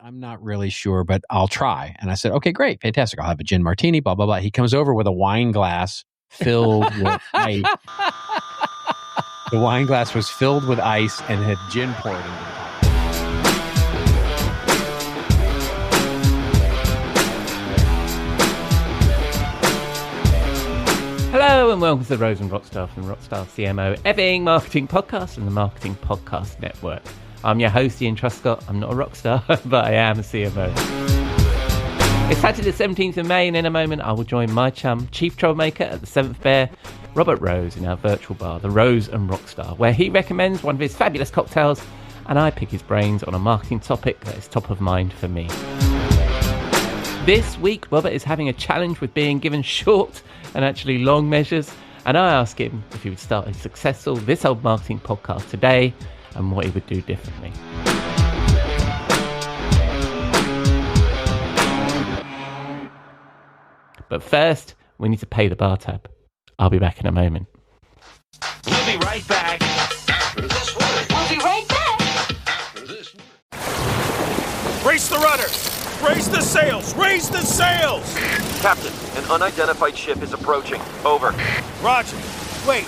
I'm not really sure, but I'll try. And I said, okay, great, fantastic. I'll have a gin martini, blah, blah, blah. He comes over with a wine glass filled with ice. The wine glass was filled with ice and had gin poured into it. Hello and welcome to the Rose and Rockstar from Rockstar CMO, everything marketing podcast and the Marketing Podcast Network. I'm your host, Ian Truscott. I'm not a rock star, but I am a CMO. It's Saturday the 17th of May, and in a moment I will join my chum, Chief Troublemaker at the 7th Bear, Robert Rose, in our virtual bar, the Rose and Rockstar, where he recommends one of his fabulous cocktails and I pick his brains on a marketing topic that is top of mind for me. This week, Robert is having a challenge with being given short and actually long measures, and I ask him if he would start a successful This Old Marketing podcast today and what he would do differently. But first, we need to pay the bar tab. I'll be back in a moment. We'll be right back. After this word. We'll be right back. After this word. Raise the rudder! Raise the sails! Raise the sails! Captain, an unidentified ship is approaching. Over. Roger. Wait,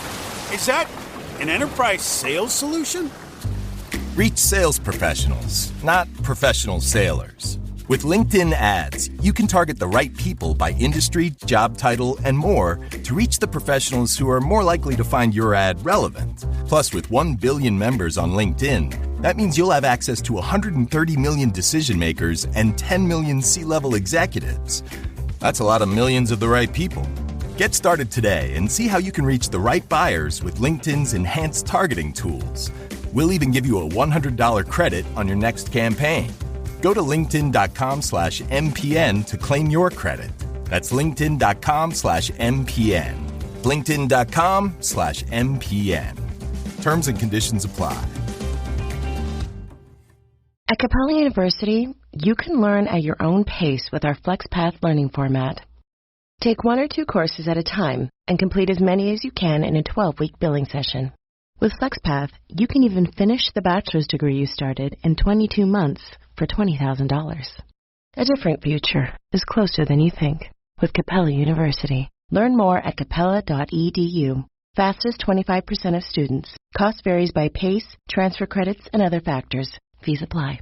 is that an enterprise sales solution? Reach sales professionals, not professional sailors. With LinkedIn ads, you can target the right people by industry, job title, and more to reach the professionals who are more likely to find your ad relevant. Plus, with 1 billion members on LinkedIn, that means you'll have access to 130 million decision makers and 10 million C-level executives. That's a lot of millions of the right people. Get started today and see how you can reach the right buyers with LinkedIn's enhanced targeting tools. We'll even give you a $100 credit on your next campaign. Go to linkedin.com/MPN to claim your credit. That's linkedin.com/MPN. linkedin.com/MPN. Terms and conditions apply. At Capella University, you can learn at your own pace with our FlexPath learning format. Take 1 or 2 courses at a time and complete as many as you can in a 12-week billing session. With FlexPath, you can even finish the bachelor's degree you started in 22 months for $20,000. A different future is closer than you think with Capella University. Learn more at capella.edu. Fastest 25% of students. Cost varies by pace, transfer credits, and other factors. Fees apply.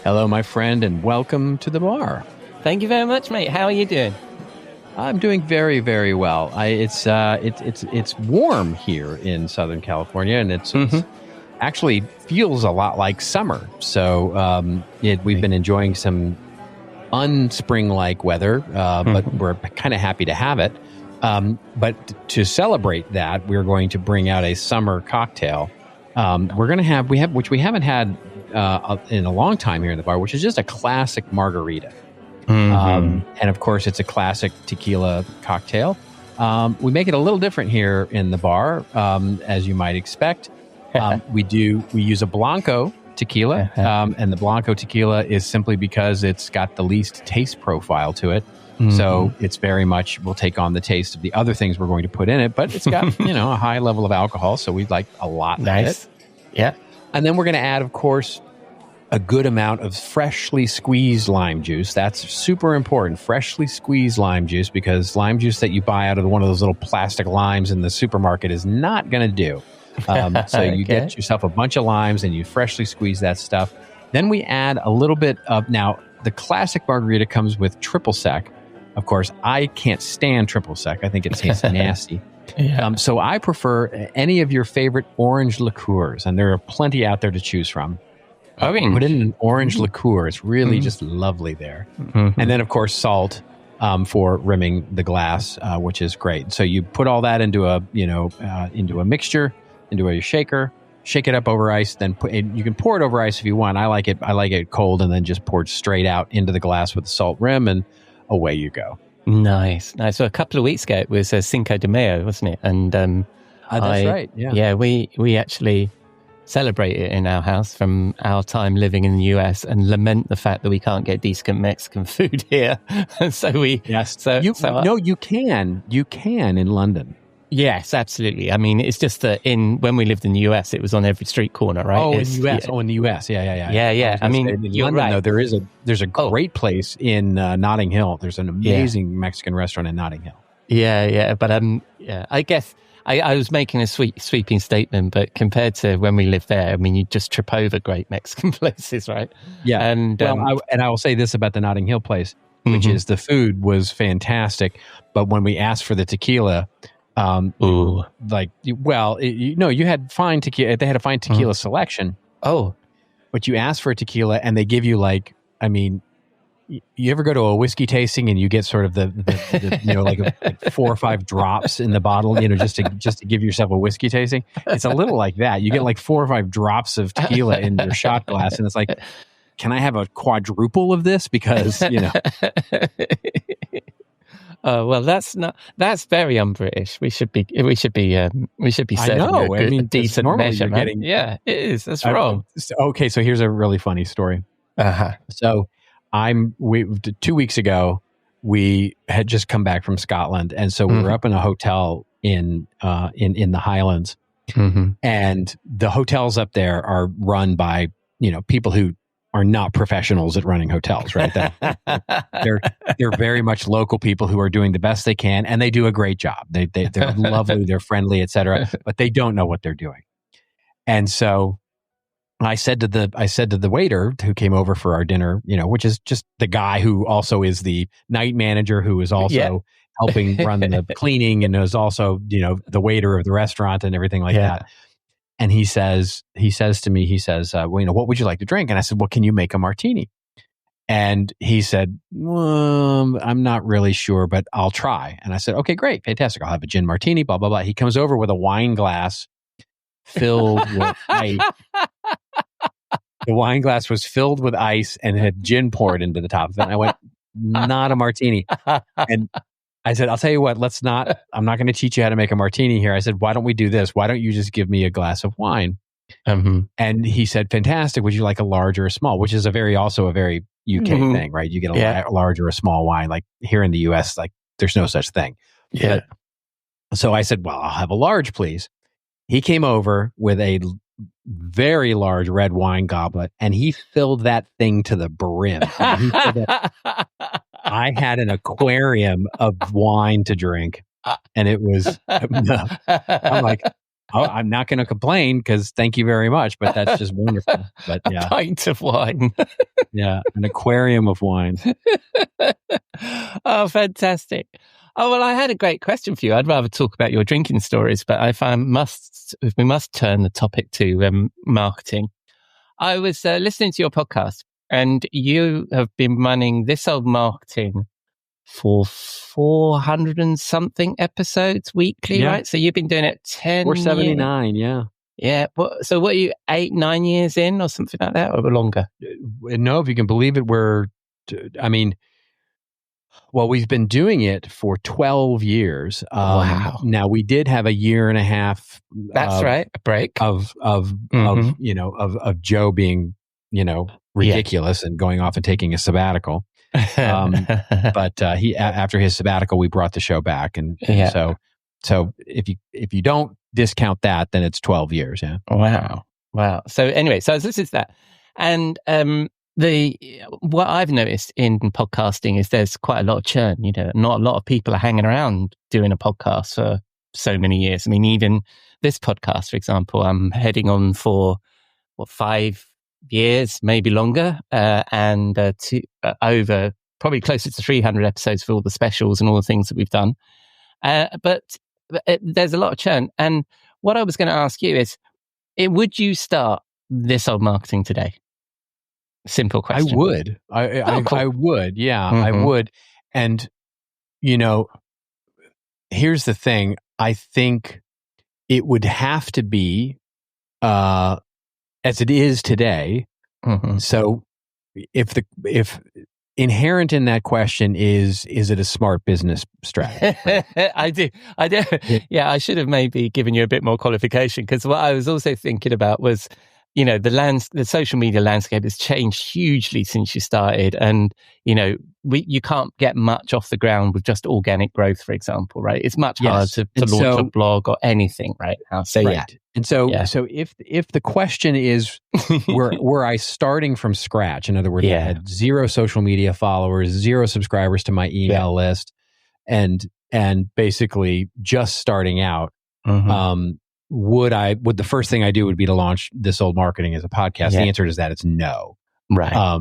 Hello, my friend, and welcome to the bar. Thank you very much, mate. How are you doing? I'm doing very, very well. It's warm here in Southern California, and it's actually feels a lot like summer. So we've been enjoying some unspring-like weather, but we're kind of happy to have it. But to celebrate that, we're going to bring out a summer cocktail. We're going to have which we haven't had in a long time here in the bar, which is just a classic margarita. And of course, it's a classic tequila cocktail. We make it a little different here in the bar, as you might expect. We use a Blanco tequila, and the Blanco tequila is simply because it's got the least taste profile to it. So it's very much will take on the taste of the other things we're going to put in it, but it's got a high level of alcohol, so we'd like a lot of it. Yeah. And then we're going to add, of course, a good amount of freshly squeezed lime juice. That's super important. Freshly squeezed lime juice, because lime juice that you buy out of one of those little plastic limes in the supermarket is not going to do. So you get yourself a bunch of limes and you freshly squeeze that stuff. Then we add a little bit of, now the classic margarita comes with triple sec. Of course, I can't stand triple sec. I think it tastes nasty. So I prefer any of your favorite orange liqueurs, and there are plenty out there to choose from. Put it in an orange liqueur. It's really just lovely there. And then, of course, salt for rimming the glass, which is great. So you put all that into a mixture, into a shaker, shake it up over ice. Then you can pour it over ice if you want. I like it cold, and then just poured straight out into the glass with the salt rim, and away you go. Nice. So a couple of weeks ago, it was Cinco de Mayo, wasn't it? And that's right. Yeah. Yeah. We actually celebrate it in our house from our time living in the US and lament the fact that we can't get decent Mexican food here. So we, you can in London. Yes, absolutely. I mean, it's just that when we lived in the US, it was on every street corner, right? Oh, in the US. Yeah. Oh, in the US. Yeah. I mean, in you're London, right. Though, there's a great place in Notting Hill. There's an amazing Mexican restaurant in Notting Hill. Yeah. But I guess I was making a sweeping statement, but compared to when we lived there, I mean, you just trip over great Mexican places, right? Yeah. And I will say this about the Notting Hill place, which is the food was fantastic, but when we asked for the tequila, you had fine tequila. They had a fine tequila selection. Oh, but you ask for a tequila, and they give you you ever go to a whiskey tasting and you get sort of the like 4 or 5 drops in the bottle, just to give yourself a whiskey tasting. It's a little like that. You get like 4 or 5 drops of tequila in your shot glass, and it's like, can I have a quadruple of this? Because well, that's very un-British. We should be serving a decent measure. Yeah, it is. That's wrong. Okay, so here's a really funny story. So 2 weeks ago, we had just come back from Scotland, and so we were up in a hotel in the Highlands, and the hotels up there are run by people who are not professionals at running hotels, right? They're very much local people who are doing the best they can, and they do a great job. They're lovely, they're friendly, etc. But they don't know what they're doing. And so I said to the waiter who came over for our dinner, which is just the guy who also is the night manager, who is also helping run the cleaning, and is also the waiter of the restaurant and everything like that. And he says to me, what would you like to drink? And I said, well, can you make a martini? And he said, I'm not really sure, but I'll try. And I said, okay, great, fantastic. I'll have a gin martini, blah, blah, blah. He comes over with a wine glass filled with ice. The wine glass was filled with ice and had gin poured into the top of it. And I went, not a martini. And I said, I'll tell you what, I'm not going to teach you how to make a martini here. I said, why don't we do this? Why don't you just give me a glass of wine? And he said, fantastic. Would you like a large or a small? Which is also a very UK thing, right? You get a large or a small wine. Like here in the US, like there's no such thing. Yeah. So I said, well, I'll have a large, please. He came over with a very large red wine goblet, and he filled that thing to the brim. I had an aquarium of wine to drink, and it was, I'm like, oh, I'm not going to complain because thank you very much, but that's just wonderful. But yeah, a pint of wine. Yeah, an aquarium of wine. Oh, fantastic. Oh, well, I had a great question for you. I'd rather talk about your drinking stories, but I find we must turn the topic to marketing. I was listening to your podcast, and you have been running This Old Marketing for 400 and something episodes weekly, right? So you've been doing it 479, yeah. Yeah. So what are you, 8-9 years in or something like that, or longer? No, if you can believe it, we've been doing it for 12 years. Wow. Now we did have a year and a half. That's right. A break of Joe being, ridiculous and going off and taking a sabbatical. But he, after his sabbatical, we brought the show back. And so if you don't discount that, then it's 12 years. Yeah. Wow. So anyway, so this is that. And, what I've noticed in podcasting is there's quite a lot of churn. Not a lot of people are hanging around doing a podcast for so many years. I mean, even this podcast, for example, I'm heading on for 5 years, maybe longer, and over probably closer to 300 episodes for all the specials and all the things that we've done. But there's a lot of churn. And what I was going to ask you is, would you start This Old Marketing today? Simple question. I would. I would. Yeah, I would. And, here's the thing. I think it would have to be as it is today. So if inherent in that question is it a smart business strategy? I do. Yeah, I should have maybe given you a bit more qualification, because what I was also thinking about was, the social media landscape has changed hugely since you started, and you can't get much off the ground with just organic growth, for example, right? It's much harder to launch a blog or anything right now. So right. yeah. And so if the question is, were I starting from scratch? In other words, I had 0 social media followers, 0 subscribers to my email list, and basically just starting out. Would the first thing I do would be to launch This Old Marketing as a podcast? The answer to that is no. Right.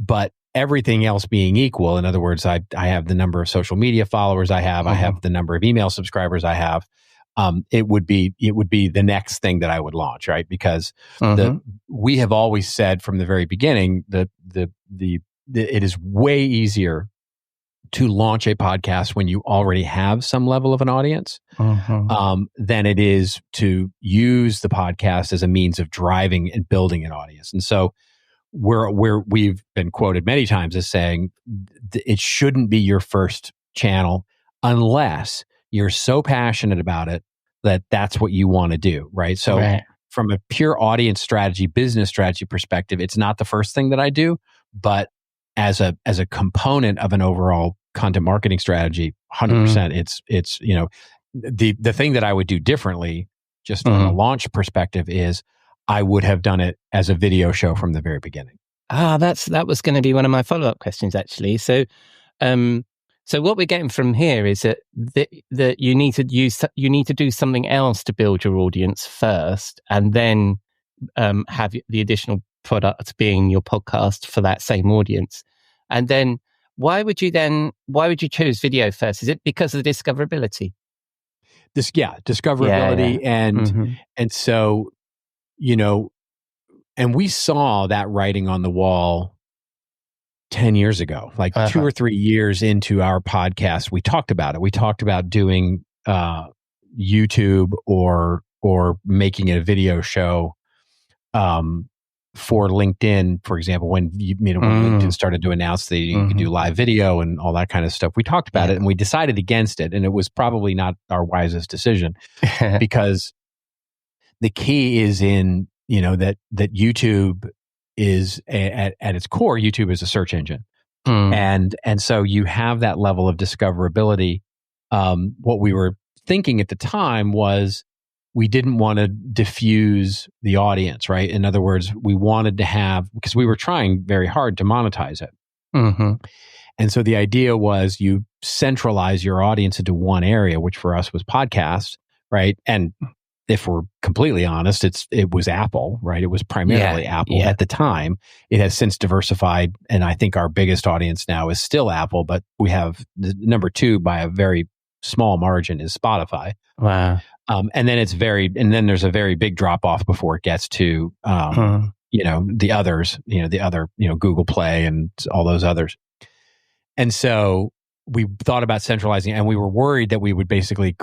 But everything else being equal, in other words, I have the number of social media followers I have, I have the number of email subscribers I have. It would be the next thing that I would launch, right? Because we have always said from the very beginning that it is way easier to launch a podcast when you already have some level of an audience than it is to use the podcast as a means of driving and building an audience. And so we've been quoted many times as saying it shouldn't be your first channel unless you're so passionate about it that that's what you want to do, right? So from a pure audience strategy, business strategy perspective, it's not the first thing that I do, but as a component of an overall content marketing strategy, 100%. It's the thing that I would do differently, just from a launch perspective, is I would have done it as a video show from the very beginning. That was going to be one of my follow-up questions, actually. So what we're getting from here is that you need to do something else to build your audience first, and then have the additional product being your podcast for that same audience. And then why would you choose video first? Is it because of the discoverability? Discoverability. And so, and we saw that writing on the wall 10 years ago, like 2 or 3 years into our podcast. We talked about it. We talked about doing YouTube or making it a video show for LinkedIn, for example, when when LinkedIn started to announce that you could do live video and all that kind of stuff. We talked about it and we decided against it, and it was probably not our wisest decision because the key is in that YouTube is at its core. YouTube is a search engine, and so you have that level of discoverability. What we were thinking at the time was, we didn't want to diffuse the audience, right? In other words, we wanted to have, because we were trying very hard to monetize it. And so the idea was you centralize your audience into one area, which for us was podcasts, right? And if we're completely honest, it was Apple, right? It was primarily Apple at the time. It has since diversified, and I think our biggest audience now is still Apple, but we have the number 2 by a very small margin is Spotify. Wow. And then there's a very big drop off before it gets to, the others, Google Play and all those others. And so we thought about centralizing, and we were worried that we would basically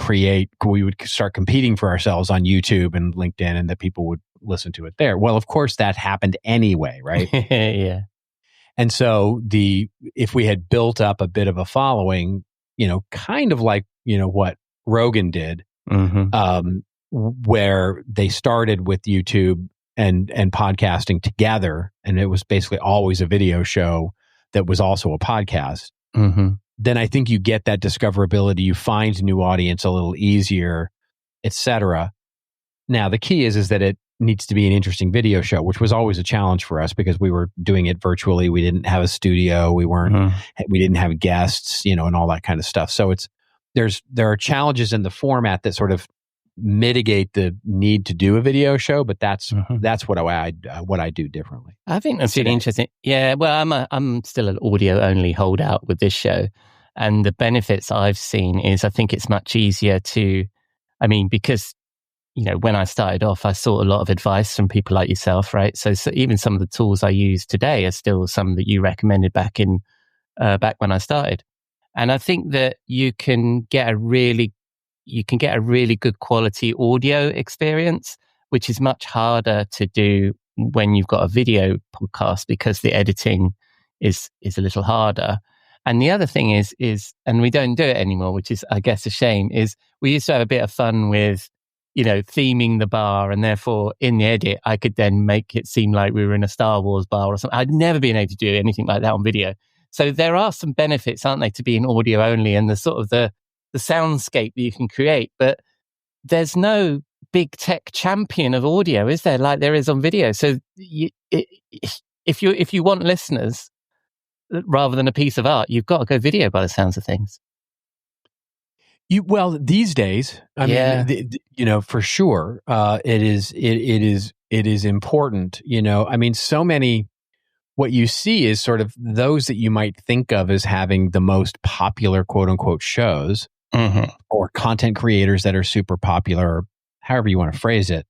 we would start competing for ourselves on YouTube and LinkedIn, and that people would listen to it there. Well, of course that happened anyway, right? Yeah. And so if we had built up a bit of a following, kind of like, what Rogan did, where they started with YouTube and podcasting together, and it was basically always a video show that was also a podcast, then I think you get that discoverability. You find new audience a little easier, etc. Now, the key is that it needs to be an interesting video show, which was always a challenge for us because we were doing it virtually. We didn't have a studio. We didn't have guests, and all that kind of stuff. So there are challenges in the format that sort of mitigate the need to do a video show, but that's what I do differently. I think that's really interesting. Yeah, well, I'm still an audio only holdout with this show, and the benefits I've seen is I think it's much easier because when I started off, I sought a lot of advice from people like yourself, right? So even some of the tools I use today are still some that you recommended back when I started. And I think that you can get a really good quality audio experience, which is much harder to do when you've got a video podcast because the editing is a little harder. And the other thing is, and we don't do it anymore, which is, I guess, a shame, is we used to have a bit of fun with, theming the bar. And therefore, in the edit, I could then make it seem like we were in a Star Wars bar or something. I'd never been able to do anything like that on video. So there are some benefits, aren't they, to being audio only and the sort of the soundscape that you can create. But there's no big tech champion of audio, is there, like there is on video? So if you want listeners, rather than a piece of art, you've got to go video by the sounds of things. Well, these days, I mean, for sure, it is important. I mean, so many. What you see is sort of those that you might think of as having the most popular quote unquote shows, or content creators that are super popular, or however you want to phrase it.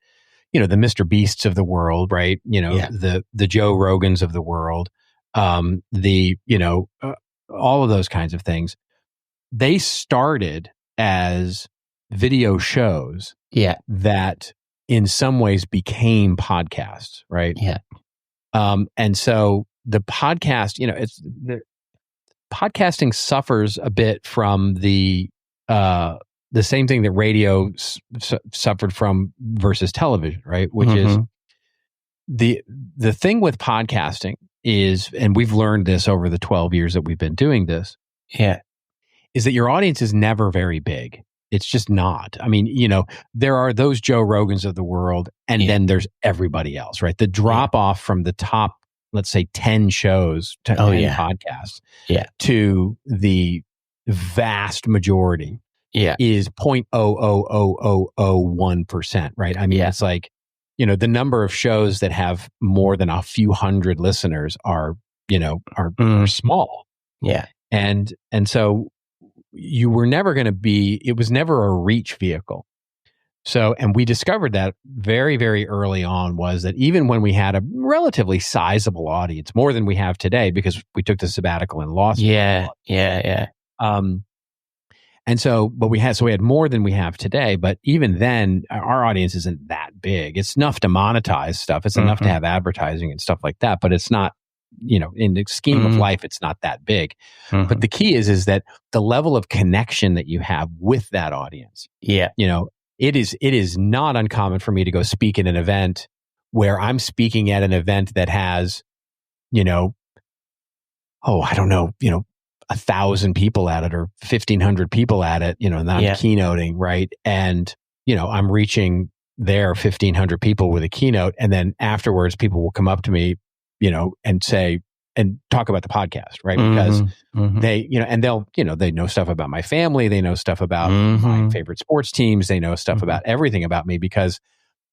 The Mr. Beasts of the world, right? The Joe Rogans of the world. All of those kinds of things, they started as video shows that in some ways became podcasts, right? And so the podcast, podcasting suffers a bit from the same thing that radio suffered from versus television, right? Which is the thing with podcasting is, and we've learned this over the 12 years that we've been doing this, is that your audience is never very big. It's just not. I mean, there are those Joe Rogans of the world, and then there's everybody else, right? The drop off from the top, let's say 10 shows, 10 podcasts, to the vast majority is 0.00001%, right? I mean, it's like, the number of shows that have more than a few hundred listeners are small. And so you were never going to be, it was never a reach vehicle. So, and we discovered that very, very early on, was that even when we had a relatively sizable audience, more than we have today, because we took the sabbatical and lost. And so, but we had more than we have today. But even then, our audience isn't that big. It's enough to monetize stuff. It's enough to have advertising and stuff like that. But it's not, in the scheme of life, it's not that big. But the key is that the level of connection that you have with that audience. It is not uncommon for me to go speak at an event where I'm speaking at an event that has, 1,000 people at it or 1,500 people at it, and I'm keynoting, right? And, I'm reaching their 1,500 people with a keynote. And then afterwards, people will come up to me, and say, and talk about the podcast, right? Because they, and they'll, they know stuff about my family. They know stuff about my favorite sports teams. They know stuff about everything about me, because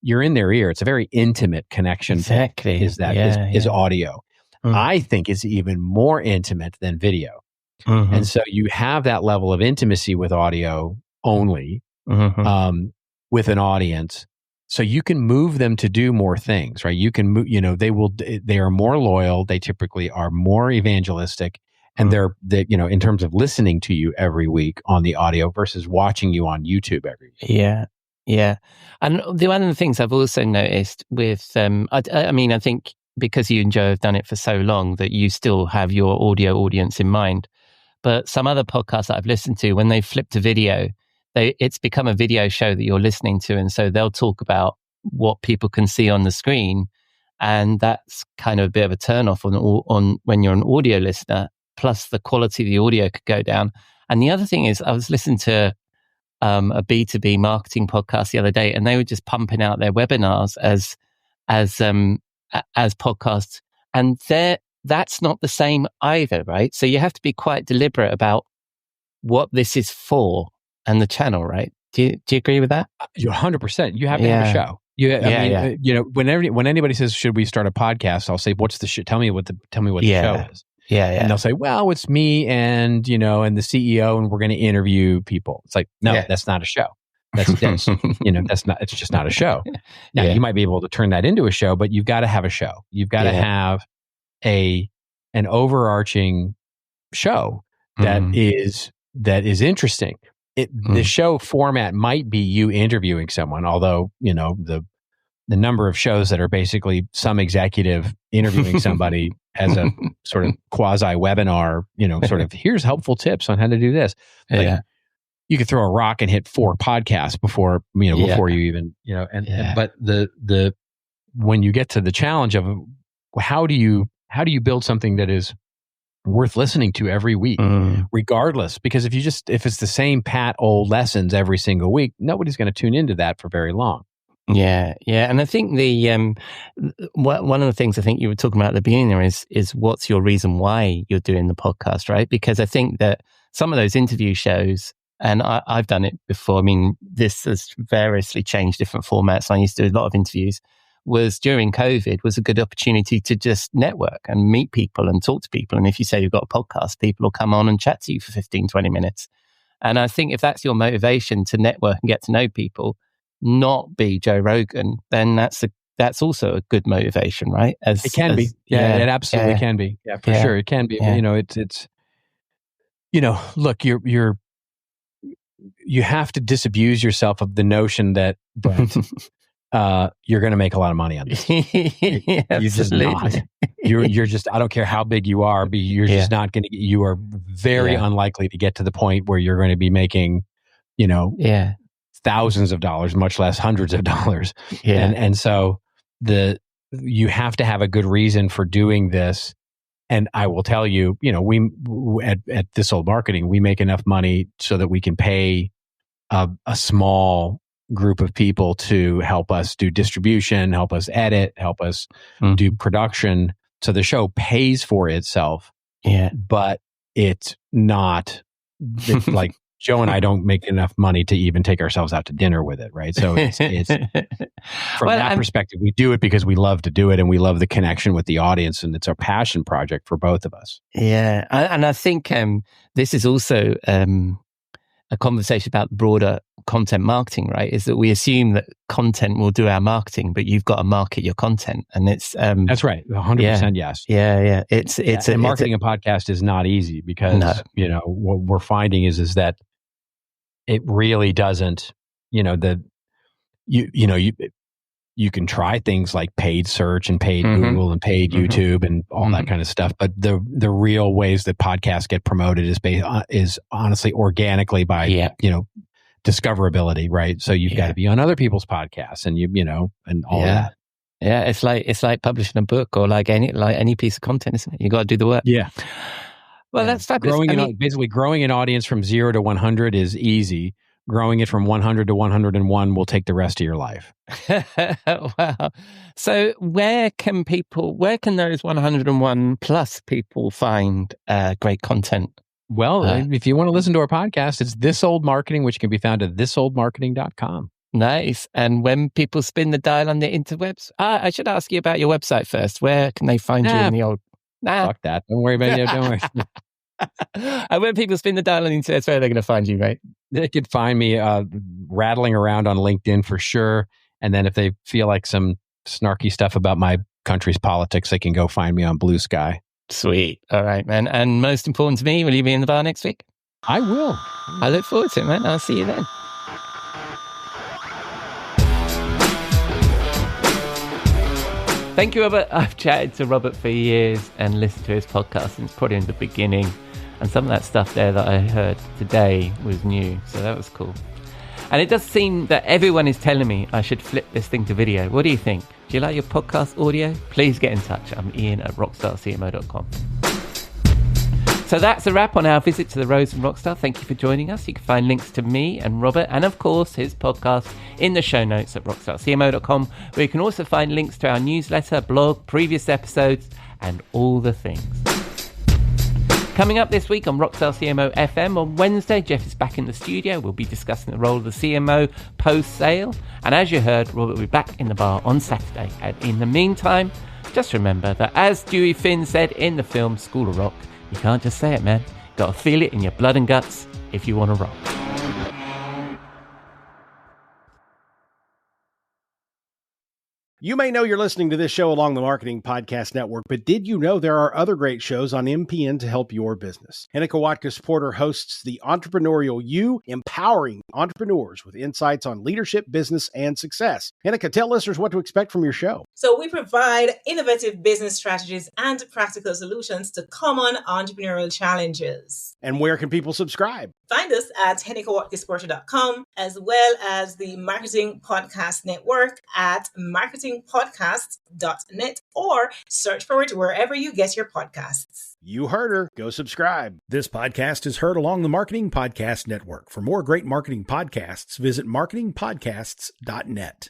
you're in their ear. It's a very intimate connection. Exactly. Is audio. I think it's even more intimate than video. And so you have that level of intimacy with audio only, with an audience. So you can move them to do more things, right? You can move, they are more loyal. They typically are more evangelistic, and they're in terms of listening to you every week on the audio versus watching you on YouTube every week. Yeah. And one of the things I've also noticed with, I think because you and Joe have done it for so long, that you still have your audio audience in mind. But some other podcasts that I've listened to, when they flip to video, it's become a video show that you're listening to. And so they'll talk about what people can see on the screen. And that's kind of a bit of a turnoff on when you're an audio listener. Plus the quality of the audio could go down. And the other thing is, I was listening to a B2B marketing podcast the other day, and they were just pumping out their webinars as podcasts. And that's not the same either, right? So you have to be quite deliberate about what this is for and the channel, right? Do you agree with that? You're 100%. You have to have a show. When anybody says, "Should we start a podcast?" I'll say, "What's the show? Tell me what the show is." And they'll say, "Well, it's me and and the CEO, and we're going to interview people." It's like, no, that's not a show. That's not. It's just not a show. Now you might be able to turn that into a show, but you've got to have a show. You've got to have an overarching show that is interesting. The show format might be you interviewing someone, although the the number of shows that are basically some executive interviewing somebody as a sort of quasi webinar, sort of here's helpful tips on how to do this. Like, you could throw a rock and hit 4 podcasts before you even, but the when you get to the challenge of how do you build something that is worth listening to every week, regardless, because if it's the same pat old lessons every single week, nobody's going to tune into that for very long. Yeah. And I think one of the things I think you were talking about at the beginning there is what's your reason why you're doing the podcast, right? Because I think that some of those interview shows, and I've done it before. I mean, this has variously changed different formats. I used to do a lot of interviews. Was during COVID was a good opportunity to just network and meet people and talk to people. And if you say you've got a podcast, people will come on and chat to you for 15, 20 minutes. And I think if that's your motivation to network and get to know people, not be Joe Rogan, then that's also a good motivation, right? It can be. Yeah, it absolutely can be. Yeah, for sure. It can be. Yeah. It's look, you have to disabuse yourself of the notion that you're going to make a lot of money on this. You're just not. You're just, I don't care how big you are, but you're just not going to, you are very unlikely to get to the point where you're going to be making, thousands of dollars, much less hundreds of dollars. Yeah. And so you have to have a good reason for doing this. And I will tell you, we at This Old Marketing, we make enough money so that we can pay a small group of people to help us do distribution, help us edit, help us do production. So the show pays for itself. Yeah. But it's not like Joe and I don't make enough money to even take ourselves out to dinner with it, right? So it's from that perspective, we do it because we love to do it and we love the connection with the audience, and it's our passion project for both of us. Yeah, and I think this is also a conversation about broader content marketing, right? Is that we assume that content will do our marketing, but you've got to market your content, and it's that's right, 100% yes. Yeah. It's marketing a podcast is not easy because what we're finding is that it really doesn't, you can try things like paid search and paid Google and paid YouTube and all that kind of stuff. But the real ways that podcasts get promoted is honestly organically by, discoverability, right? So you've got to be on other people's podcasts and and all that. Yeah. It's like publishing a book or like any piece of content, isn't it? You got to do the work. Yeah. Well, that's fabulous. Basically growing an audience from 0 to 100 is easy. Growing it from 100 to 101 will take the rest of your life. Wow. So where can those 101 plus people find great content? Well, if you want to listen to our podcast, it's This Old Marketing, which can be found at thisoldmarketing.com. Nice. And when people spin the dial on the interwebs, I should ask you about your website first. Where can they find you in the old... Fuck that. Don't worry about it. Don't worry. And when people spin the dial on the internet, where are they going to find you, right? They could find me rattling around on LinkedIn for sure. And then if they feel like some snarky stuff about my country's politics, they can go find me on Blue Sky. Sweet. All right, man. And most important to me, will you be in the bar next week? I will. I look forward to it, man. I'll see you then. Thank you, Robert. I've chatted to Robert for years and listened to his podcast since probably in the beginning. And some of that stuff there that I heard today was new. So that was cool. And it does seem that everyone is telling me I should flip this thing to video. What do you think? Do you like your podcast audio? Please get in touch. I'm Ian at rockstarcmo.com. So that's a wrap on our visit to the Rose and Rockstar. Thank you for joining us. You can find links to me and Robert and, of course, his podcast in the show notes at rockstarcmo.com, where you can also find links to our newsletter, blog, previous episodes, and all the things. Coming up this week on Rockstar CMO FM on Wednesday, Jeff is back in the studio. We'll be discussing the role of the CMO post-sale. And as you heard, Robert will be back in the bar on Saturday. And in the meantime, just remember that as Dewey Finn said in the film School of Rock, you can't just say it, man. You got to feel it in your blood and guts if you want to rock. You may know you're listening to this show along the Marketing Podcast Network, but did you know there are other great shows on MPN to help your business? Hennika Watkis-Porter hosts The Entrepreneurial You, empowering entrepreneurs with insights on leadership, business, and success. Hennika, tell listeners what to expect from your show. So we provide innovative business strategies and practical solutions to common entrepreneurial challenges. And where can people subscribe? Find us at hennikawatkisporter.com, as well as the Marketing Podcast Network at marketingpodcasts.net, or search for it wherever you get your podcasts. You heard her. Go subscribe. This podcast is heard along the Marketing Podcast Network. For more great marketing podcasts, visit marketingpodcasts.net.